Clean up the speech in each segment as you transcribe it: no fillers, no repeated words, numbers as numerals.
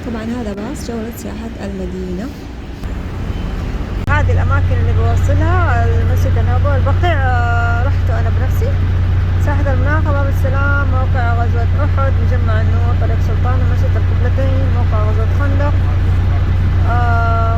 طبعا هذا باص جولة سياحة المدينة. هذه الأماكن اللي بوصلها المسجد النبوي، البقيع رحته أنا بنفسي، ساحة المناخ، باب السلام، موقع غزوة أحد، مجمع النور، طريق سلطان، مسجد القبلتين، موقع غزوة خندق،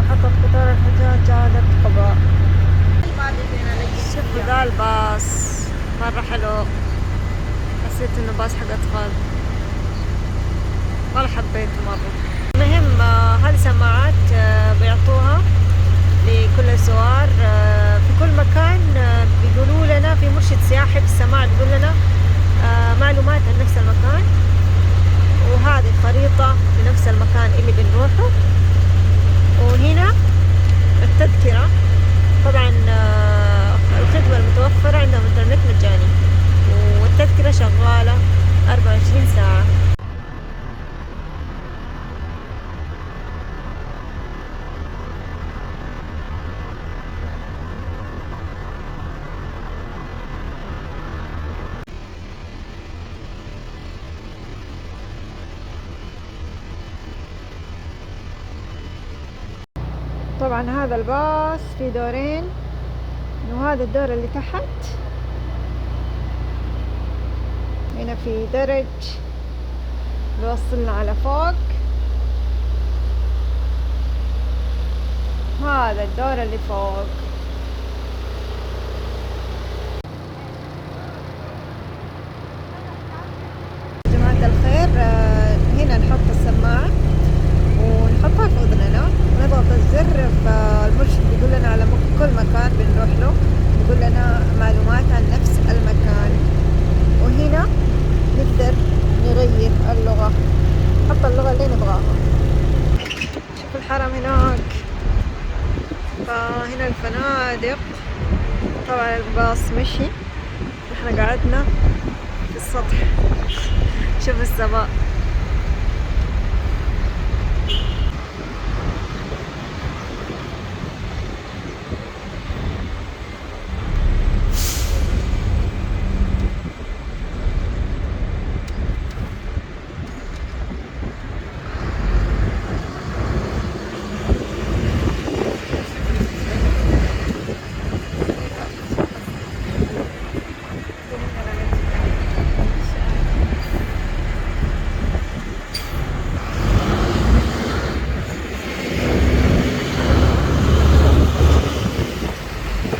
محطة قطار الحجاج، جادة قباء. شوفوا ذا الباص مرة حلو، حسيت إنه باص حق أطفال، والله حبيته مرة. المهم هذه سماعات بيعطوها لكل الزوار في كل مكان. بيقولوا لنا في مرشد سياحي في السماعة بيقول لنا معلومات عن نفس المكان، وهذه خريطة لنفس المكان اللي بنروحه. وهنا التذكرة، طبعا الخدمة المتوفرة عندهم انترنت مجاني، والتذكرة شغالة 24 ساعة. طبعا هذا الباص في دورين، وهذا الدور اللي تحت هنا في درج بيوصلنا على فوق. هذا الدور اللي فوق. جماعة الخير، هنا نحط السماعة ونحطها في أذننا ونضغط الزر، فالمرشد بيقول لنا على كل مكان بنروح له، بيقول لنا معلومات عن نفس المكان. وهنا نقدر نغير اللغة، نحط اللغة اللي نبغاها. شوف الحرم هناك، فهنا الفنادق. طبعا الباص مشي، احنا قعدنا في السطح. شوف السماء.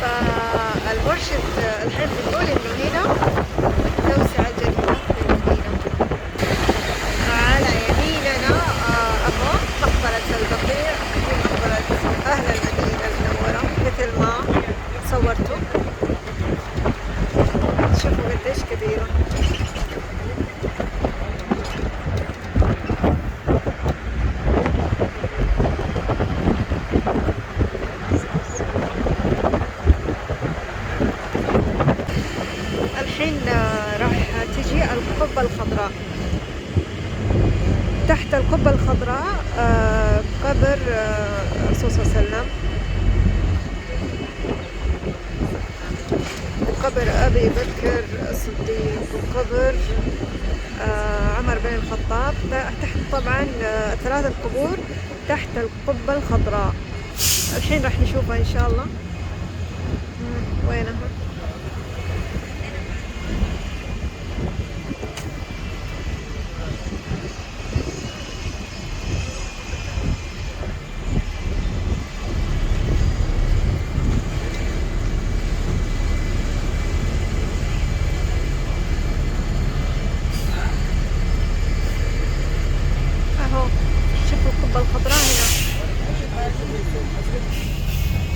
فالمرشد الحين بيقول انه هنا توسعة جديدة في المدينة. على يميننا اهو مقبرة البقيع، هي مقبرة اهل المدينة المنورة مثل ما صورته. شوفوا قديش كبيرة. الحين راح تجي القبة الخضراء. تحت القبة الخضراء قبر الرسول صلى الله عليه وسلم، وقبر أبي بكر الصديق، وقبر عمر بن الخطاب. تحت طبعا ثلاثة قبور تحت القبة الخضراء. الحين راح نشوفها إن شاء الله. وينها؟ اهو شوفوا القبة الخضراء هنا،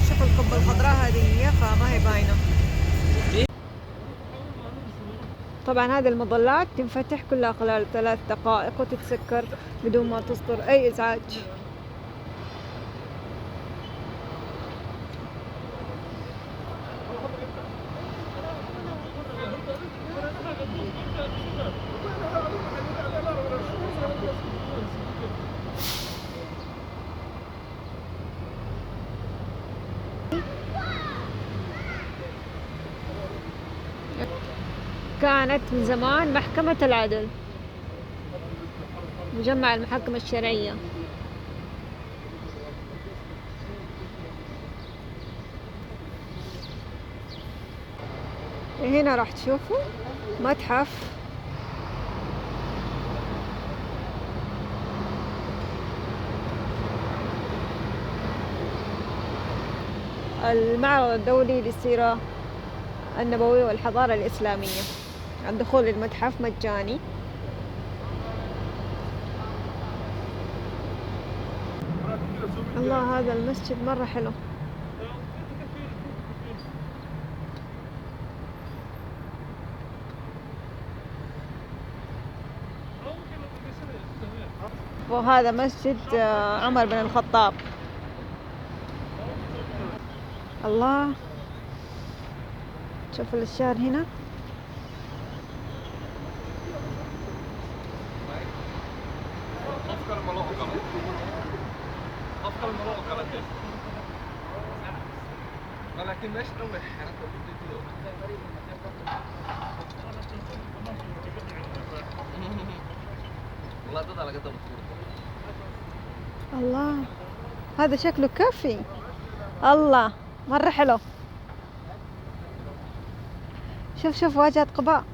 شوفوا القبة الخضراء هذه هي، فما هي باينة. طبعا هذه المظلات تنفتح كلها خلال 3 دقائق وتتسكر بدون ما تصدر أي إزعاج. كانت من زمان محكمة العدل، مجمع المحاكم الشرعية. هنا راح تشوفوا متحف المعرض الدولي للسيرة النبوية والحضارة الإسلامية. الدخول للمتحف مجاني. الله، هذا المسجد مرة حلو. وهذا مسجد عمر بن الخطاب. الله، شوف الأشجار هنا. الله، هذا شكله كافي. الله، مرة حلو. شوف واجهة قباء.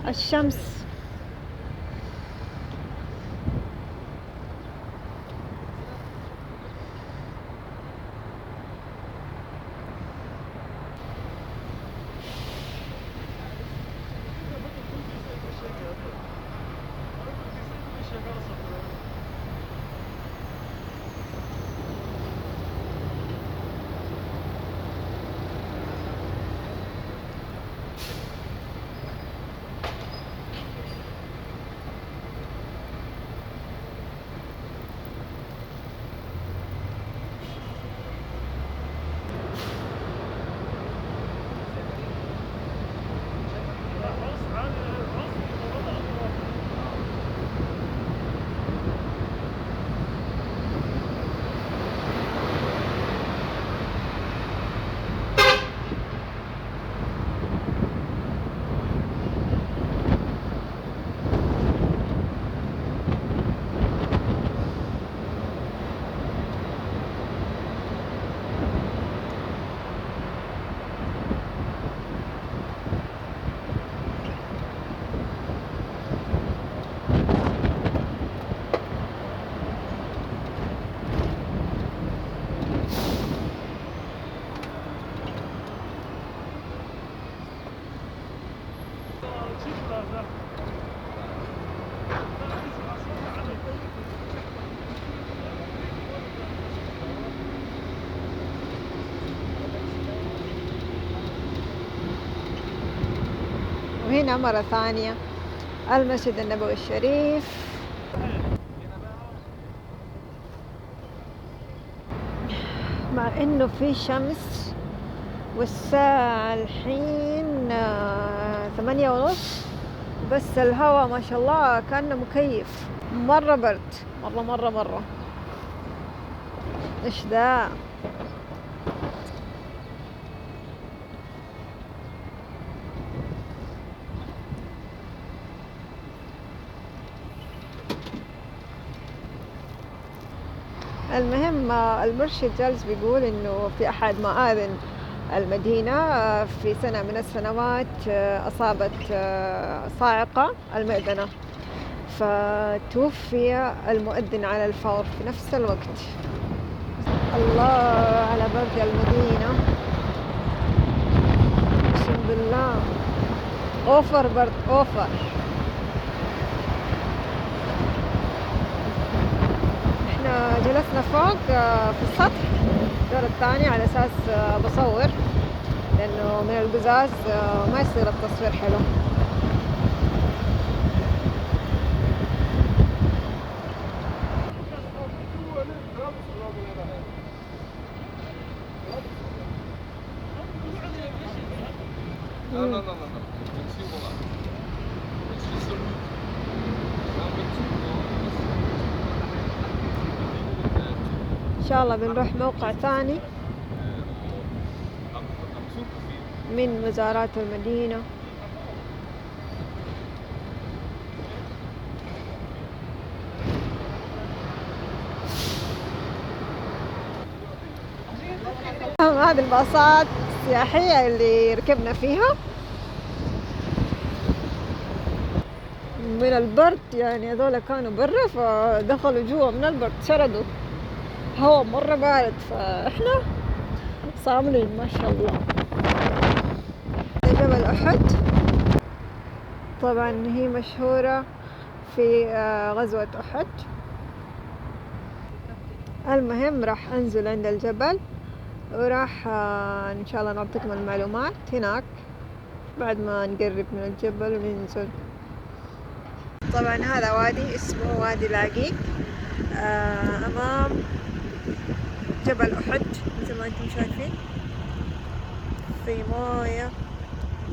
الشمس. وهنا مرة ثانية المسجد النبوي الشريف. مع انه في شمس والساعة الحين 8:30، بس الهواء ما شاء الله كأنه مكيف. مرة برد، مرة. ايش ذا؟ المهم المرشد جالس بيقول انه في احد مآذن المدينة في سنة من السنوات اصابت صاعقة المئذنة، فتوفي المؤذن على الفور في نفس الوقت. الله على برد المدينة، اقسم بالله اوفر برد اوفر. احنا جلسنا فوق في السطح الدور الثاني على اساس بصور، لانه من القزاز ما يصير التصوير حلو. إن شاء الله بنروح موقع ثاني من مزارات المدينة. هذه الباصات السياحية اللي ركبنا فيها من البرد، يعني هذول كانوا برا فدخلوا جوا من البرد، شردوا هواء مرة بارد، فإحنا صاملين ما شاء الله. جبل أحد طبعا هي مشهورة في غزوة أحد. المهم راح أنزل عند الجبل وراح إن شاء الله نعطيكم المعلومات هناك بعد ما نقرب من الجبل وننزل. طبعا هذا وادي اسمه وادي لاقيق أمام جبل أحد مثل ما أنتم شايفين، في موية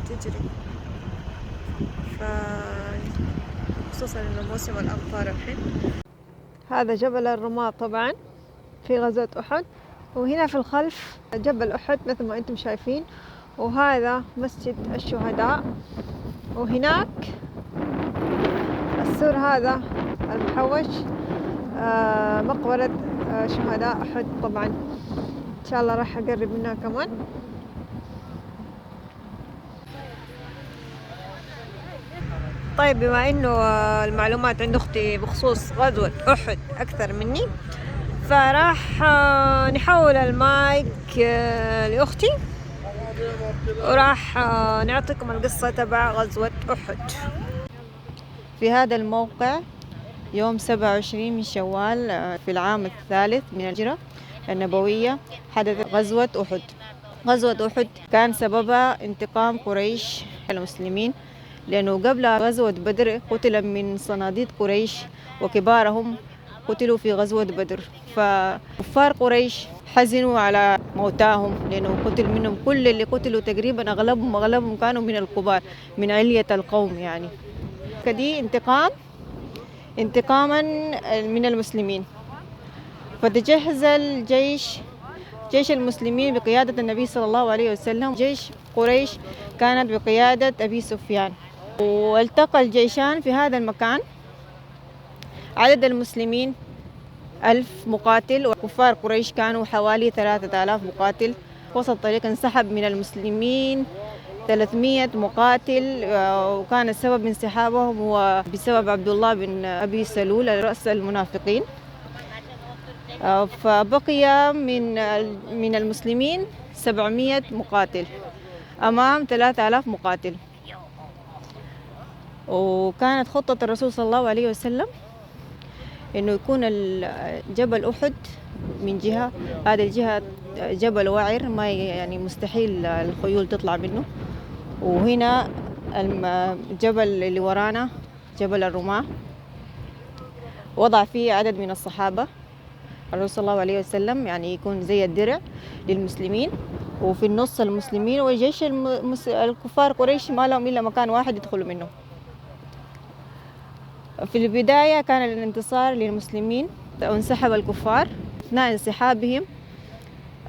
تجري، خصوصا إنه موسم الأمطار الحين. هذا جبل الرماة طبعا في غزوة أحد، وهنا في الخلف جبل أحد مثل ما أنتم شايفين، وهذا مسجد الشهداء، وهناك السور هذا المحوش مقبرة شهداء أحد. طبعا إن شاء الله راح أقرب منها كمان. طيب بما إنه المعلومات عند أختي بخصوص غزوة أحد أكثر مني، فراح نحول المايك لأختي وراح نعطيكم القصة تبع غزوة أحد. في هذا الموقع يوم 27 من شوال في العام الثالث من الهجرة النبوية حدثت غزوة أحد. غزوة أحد كان سببها انتقام قريش المسلمين، لأنه قبل غزوة بدر قتل من صناديد قريش وكبارهم قتلوا في غزوة بدر، فكفار قريش حزنوا على موتاهم لأنه قتل منهم كل اللي قتلوا تقريبا أغلبهم كانوا من الكبار من علية القوم يعني. كدي انتقاما من المسلمين، فتجهز جيش المسلمين بقيادة النبي صلى الله عليه وسلم. جيش قريش كانت بقيادة أبي سفيان، والتقى الجيشان في هذا المكان. عدد المسلمين 1000 مقاتل، وكفار قريش كانوا حوالي 3000 مقاتل. وسط الطريق انسحب من المسلمين 300 مقاتل، وكان السبب انسحابهم هو بسبب عبد الله بن أبي سلول رأس المنافقين. فبقي من المسلمين 700 مقاتل أمام 3000 مقاتل. وكانت خطة الرسول صلى الله عليه وسلم إنه يكون جبل أحد من جهة، هذه الجهة جبل وعر ما يعني مستحيل الخيول تطلع منه، وهنا الجبل اللي ورانا جبل الرماة وضع فيه عدد من الصحابة الرسول صلى الله عليه وسلم، يعني يكون زي الدرع للمسلمين، وفي النص المسلمين، وجيش الكفار قريش ما لهم إلا مكان واحد يدخلوا منه. في البداية كان الانتصار للمسلمين وانسحب الكفار. أثناء انسحابهم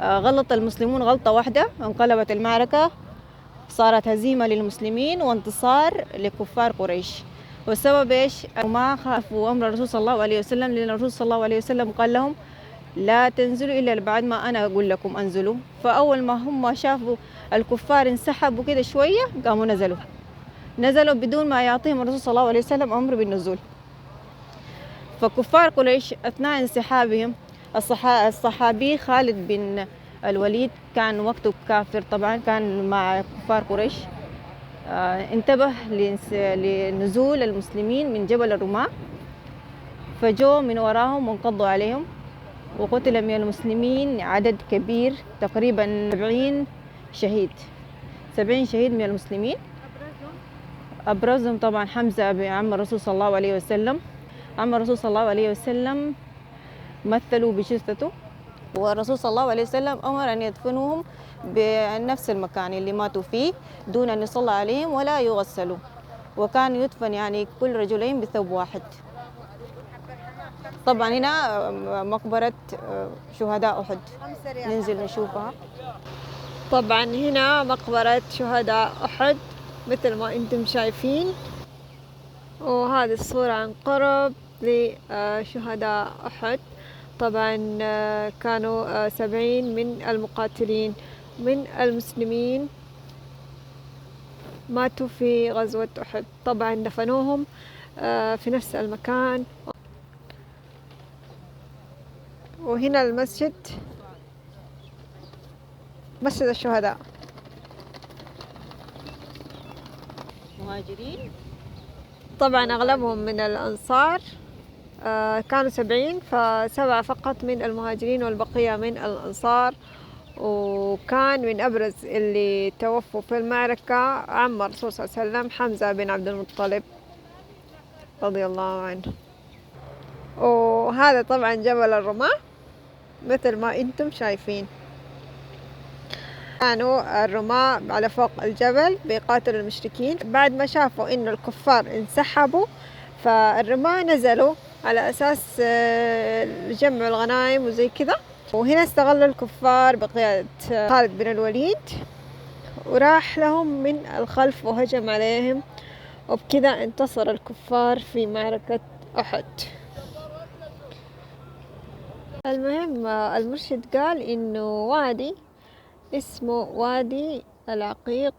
غلط المسلمون غلطة واحدة، انقلبت المعركة، صارت هزيمة للمسلمين وانتصار لكفار قريش. والسبب إيش؟ ما خافوا أمر الرسول صلى الله عليه وسلم، لأن الرسول صلى الله عليه وسلم قال لهم لا تنزلوا إلا بعد ما أنا أقول لكم أنزلوا. فأول ما هم شافوا الكفار انسحبوا كده شوية قاموا نزلوا بدون ما يعطيهم الرسول صلى الله عليه وسلم أمر بالنزول. فكفار قريش أثناء انسحابهم الصحابي خالد بن الوليد كان وقته كافر طبعا، كان مع كفار قريش، انتبه لنزول المسلمين من جبل الرماة، فجوا من وراهم وانقضوا عليهم، وقتل من المسلمين عدد كبير تقريبا 70 شهيد من المسلمين. أبرزهم طبعا حمزة عم الرسول صلى الله عليه وسلم. عم الرسول صلى الله عليه وسلم مثلوا بجثته، والرسول صلى الله عليه وسلم أمر أن يدفنوهم بنفس المكان اللي ماتوا فيه دون أن يصلى عليهم ولا يغسلوا، وكان يدفن يعني كل رجلين بثوب واحد. طبعا هنا مقبرة شهداء أحد، ننزل نشوفها. طبعا هنا مقبرة شهداء أحد مثل ما انتم شايفين، وهذه الصورة عن قرب لشهداء أحد. طبعا كانوا 70 من المقاتلين، من المسلمين ماتوا في غزوة أحد. طبعا دفنوهم في نفس المكان. وهنا المسجد، مسجد الشهداء. مهاجرين طبعا أغلبهم من الأنصار، كانوا 70، ف7 فقط من المهاجرين والبقية من الأنصار. وكان من أبرز اللي توفوا في المعركة عم الرسول صلى الله عليه وسلم حمزة بن عبد المطلب رضي الله عنه. وهذا طبعا جبل الرماة مثل ما انتم شايفين. كانوا الرماة على فوق الجبل بيقاتلوا المشركين. بعد ما شافوا إنه الكفار انسحبوا، فالرماة نزلوا على أساس جمع الغنائم وزي كذا. وهنا استغلوا الكفار بقيادة خالد بن الوليد، وراح لهم من الخلف وهجم عليهم، وبكذا انتصر الكفار في معركة أحد. المهم المرشد قال إنه وادي اسمه وادي العقيق